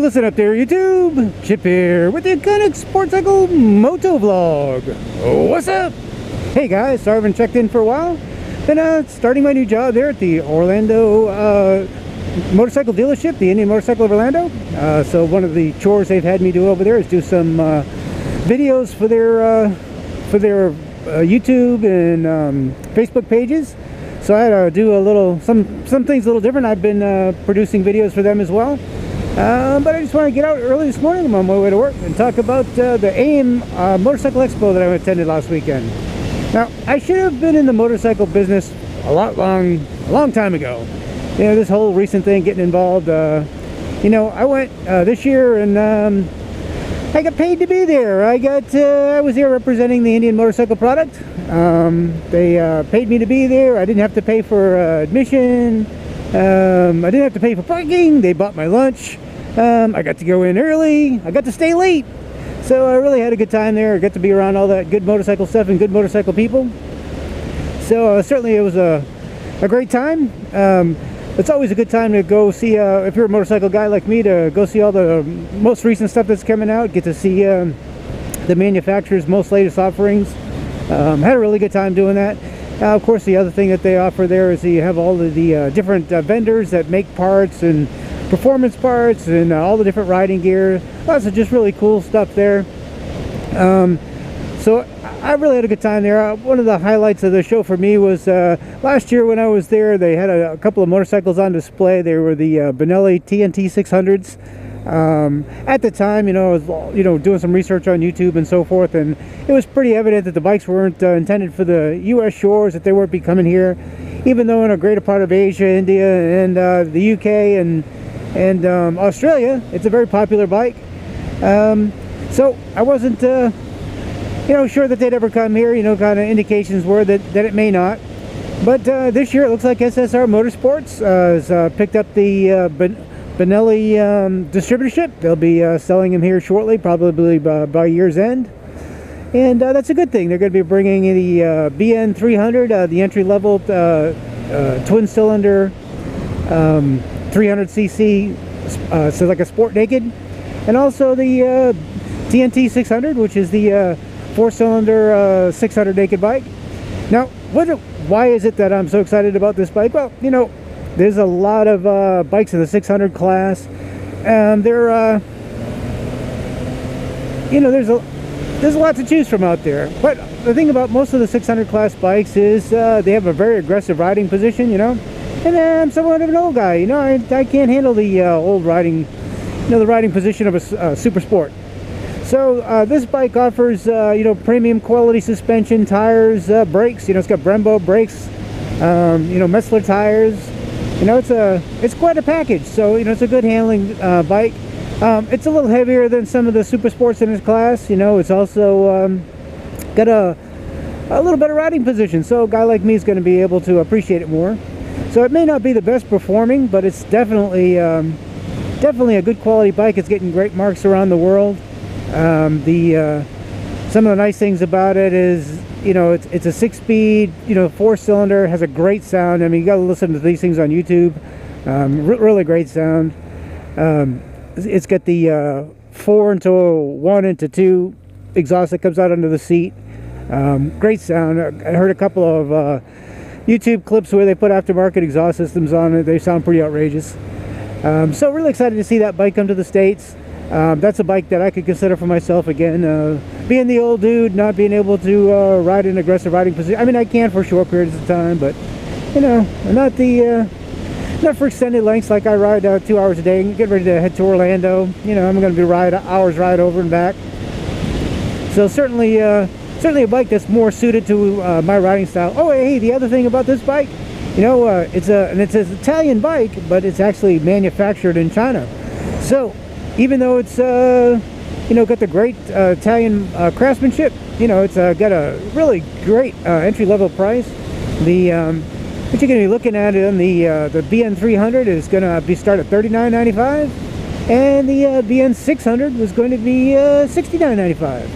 listen up there, YouTube. Chip here with the Iconic Sportcycle Moto Vlog. What's up? Hey guys, sorry I haven't checked in for a while. Been starting my new job there at the Orlando motorcycle dealership, the Indian Motorcycle of Orlando. So one of the chores they've had me do over there is do some videos for their YouTube and Facebook pages. So I had to do a little some things a little different. I've been producing videos for them as well. But I just want to get out early this morning. I'm on my way to work and talk about the AIM Motorcycle Expo that I attended last weekend. Now, I should have been in the motorcycle business a long time ago. You know, this whole recent thing, getting involved. You know, I went this year and I got paid to be there. I was there representing the Indian motorcycle product. They paid me to be there. I didn't have to pay for admission. I didn't have to pay for parking. They bought my lunch. I got to go in early. I got to stay late. So I really had a good time there. I got to be around all that good motorcycle stuff and good motorcycle people. So certainly it was a great time. It's always a good time to go see, if you're a motorcycle guy like me, to go see all the most recent stuff that's coming out. Get to see the manufacturer's most latest offerings. Had a really good time doing that. Of course, the other thing that they offer there is you have all of the different vendors that make parts and performance parts and all the different riding gear. Lots of just really cool stuff there. So I really had a good time there. One of the highlights of the show for me was last year when I was there, they had a couple of motorcycles on display. They were the Benelli TNT 600s. At the time, I was doing some research on YouTube and so forth, and it was pretty evident that the bikes weren't intended for the U.S. shores, that they weren't be coming here, even though in a greater part of Asia, India, and the U.K. and Australia, it's a very popular bike. So I wasn't sure that they'd ever come here. Kind of indications were that it may not. But this year it looks like SSR Motorsports has picked up the Benelli distributorship. They'll be selling them here shortly, probably by year's end, and that's a good thing. They're going to be bringing the BN300, the entry-level twin-cylinder 300cc, so like a sport naked, and also the TNT 600, which is the four-cylinder 600 naked bike. Now, why is it that I'm so excited about this bike? Well, there's a lot of bikes in the 600 class. There's a lot to choose from out there. But the thing about most of the 600 class bikes is they have a very aggressive riding position, And I'm somewhat of an old guy, I can't handle the old riding, the riding position of a super sport. So this bike offers, premium quality suspension, tires, brakes. It's got Brembo brakes, Metzler tires. It's quite a package. So it's a good handling bike. It's a little heavier than some of the super sports in its class. It's also got a little better riding position. So a guy like me is going to be able to appreciate it more. So it may not be the best performing, but it's definitely a good quality bike. It's getting great marks around the world. Some of the nice things about it is, it's a 6-speed, 4-cylinder, has a great sound. I mean, you got to listen to these things on YouTube. Really great sound. It's got the 4 into 1 into 2 exhaust that comes out under the seat. Great sound. I heard a couple of YouTube clips where they put aftermarket exhaust systems on it. They sound pretty outrageous. So really excited to see that bike come to the States. That's a bike that I could consider for myself again. Being the old dude, not being able to ride in aggressive riding position. I mean, I can for short periods of time, but not for extended lengths. Like I ride 2 hours a day and get ready to head to Orlando. I'm going to be hours ride over and back. So certainly a bike that's more suited to my riding style. Oh, hey, the other thing about this bike, it's an Italian bike, but it's actually manufactured in China. So even though it's got the great Italian craftsmanship, it's got a really great entry-level price. What you're going to be looking at on the BN300 is going to be start at $39.95, and the BN600 was going to be $69.95.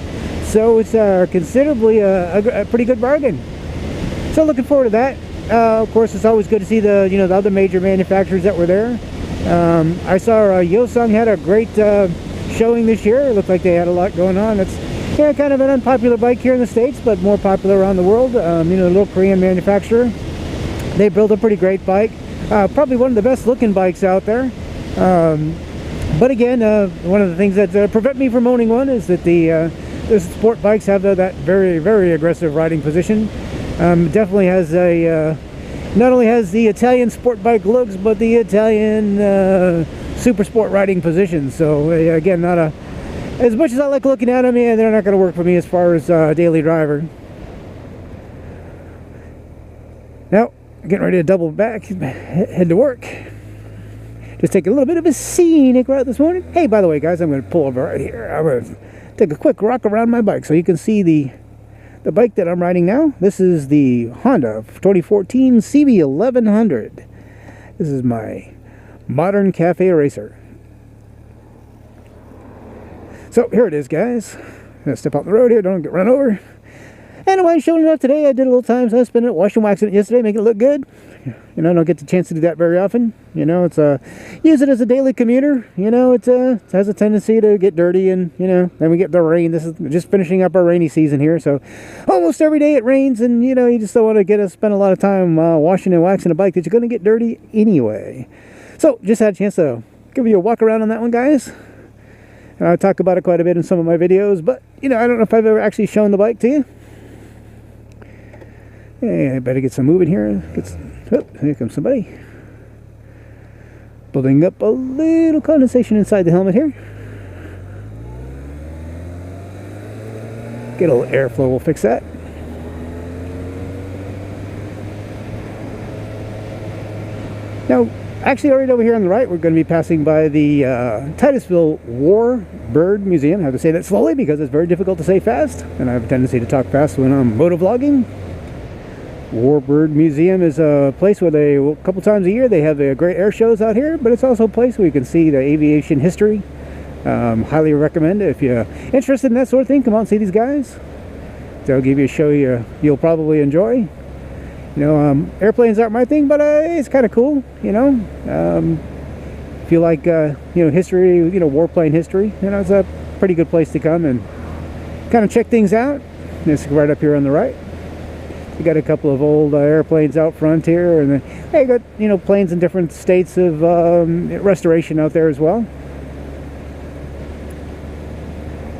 So it's considerably a pretty good bargain. So looking forward to that. Of course, it's always good to see the other major manufacturers that were there. I saw Yosung had a great showing this year. It looked like they had a lot going on. It's kind of an unpopular bike here in the States, but more popular around the world. You know, a little Korean manufacturer. They built a pretty great bike. Probably one of the best looking bikes out there. But again, one of the things that prevent me from owning one is that the sport bikes have that very, very aggressive riding position. Definitely has a not only has the Italian sport bike looks, but the Italian super sport riding position. So again, not a, as much as I like looking at them, yeah, they're not going to work for me as far as daily driver. Now, getting ready to double back, head to work. Just taking a little bit of a scenic route this morning. Hey, by the way, guys, I'm going to pull over right here. I'm going to take a quick rock around my bike so you can see the bike that I'm riding now. This is the Honda 2014 CB1100. This is my modern cafe racer. So here it is, guys. I'm going to step out the road here, don't get run over. Anyway, showing it up today. I did a little time, so I spent it washing, waxing it yesterday, making it look good. You know, I don't get the chance to do that very often. You know, it's use it as a daily commuter. You know, it has a tendency to get dirty, and you know, then we get the rain. This is just finishing up our rainy season here, so almost every day it rains, and you know, you just don't want to spend a lot of time washing and waxing a bike that you're going to get dirty anyway. So, just had a chance to give you a walk around on that one, guys. And I talk about it quite a bit in some of my videos, but you know, I don't know if I've ever actually shown the bike to you. Hey, I better get some moving here. Oh, here comes somebody. Building up a little condensation inside the helmet here. Get a little airflow, we'll fix that. Now, actually right over here on the right, we're going to be passing by the Titusville War Bird Museum. I have to say that slowly because it's very difficult to say fast, and I have a tendency to talk fast when I'm motovlogging. Warbird Museum is a place where they, a couple times a year, they have great air shows out here, but it's also a place where you can see the aviation history. Highly recommend it. If you're interested in that sort of thing, come out and see these guys. They'll give you a show you'll probably enjoy. You know, airplanes aren't my thing, but it's kind of cool, you know. If you like, you know, history, you know, warplane history, you know, it's a pretty good place to come and kind of check things out. And it's right up here on the right. You got a couple of old airplanes out front here, and then you got, you know, planes in different states of restoration out there as well.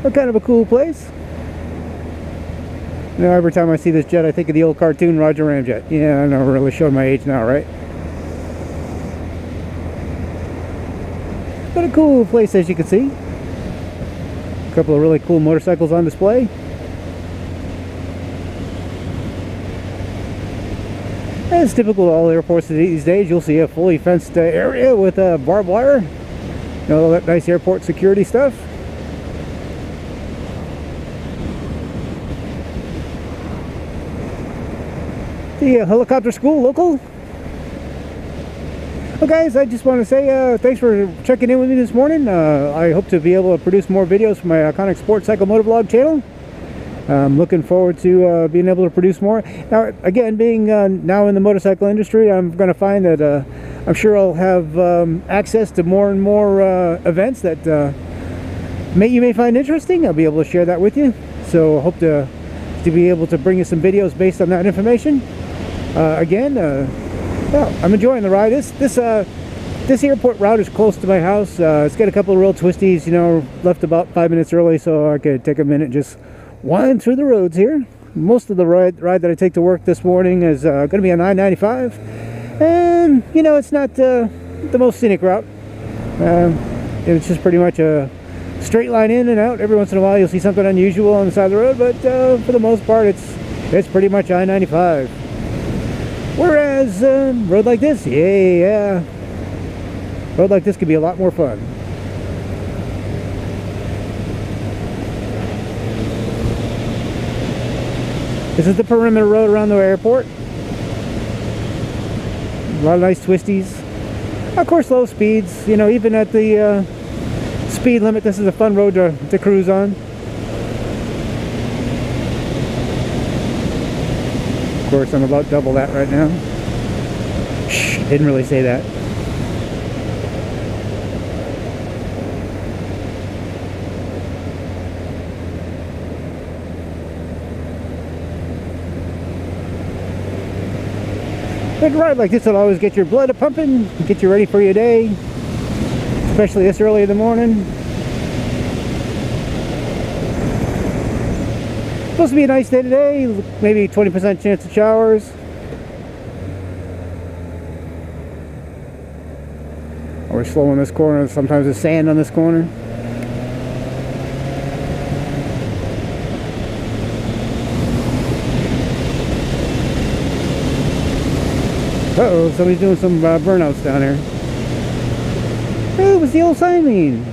But kind of a cool place. You know, every time I see this jet, I think of the old cartoon Roger Ramjet. Yeah, I know, I'm really showing my age now, right? But a cool place, as you can see. A couple of really cool motorcycles on display. As typical of all airports these days, you'll see a fully fenced area with barbed wire. You know, all that nice airport security stuff. The helicopter school local. Well, guys, I just want to say thanks for checking in with me this morning. I hope to be able to produce more videos for my Iconic Sports Cycle Motovlog channel. I'm looking forward to being able to produce more. Now, again, being now in the motorcycle industry, I'm going to find that I'm sure I'll have access to more and more events that you may find interesting. I'll be able to share that with you. So I hope to be able to bring you some videos based on that information. Again, well, I'm enjoying the ride. This airport route is close to my house. It's got a couple of real twisties, you know, left about 5 minutes early, so I could take a minute and just wind through the roads here. Most of the ride that I take to work this morning is going to be on I-95, and you know, it's not the most scenic route. It's just pretty much a straight line in and out. Every once in a while you'll see something unusual on the side of the road, but for the most part it's pretty much I-95. Whereas road like this, yeah, road like this could be a lot more fun. This is the perimeter road around the airport. A lot of nice twisties. Of course, low speeds. You know, even at the speed limit, this is a fun road to cruise on. Of course, I'm about double that right now. Shh, didn't really say that. A ride like this will always get your blood pumping, get you ready for your day, especially this early in the morning. Supposed to be a nice day today, maybe 20% chance of showers. We're slow in this corner, sometimes there's sand on this corner. Uh-oh, somebody's doing some burnouts down here. Oh, it was the old sign mean.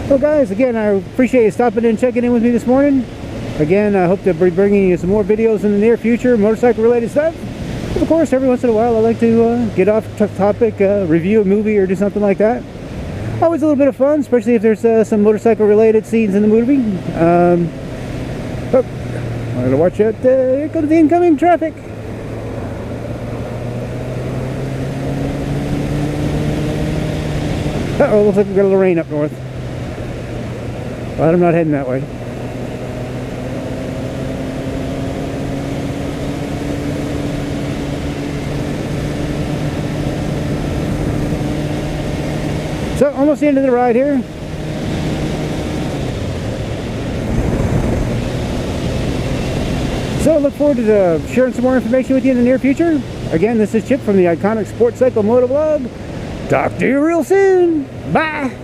Well guys, again, I appreciate you stopping in and checking in with me this morning. Again, I hope to be bringing you some more videos in the near future, motorcycle related stuff. Of course, every once in a while I like to get off topic, review a movie or do something like that. Always a little bit of fun, especially if there's some motorcycle related scenes in the movie. Oh, I gotta watch out, here comes the incoming traffic. Uh-oh, looks like we've got a little rain up north. But I'm not heading that way. So, almost the end of the ride here. So, I look forward to sharing some more information with you in the near future. Again, this is Chip from the Iconic Sports Cycle Motovlog. Talk to you real soon. Bye!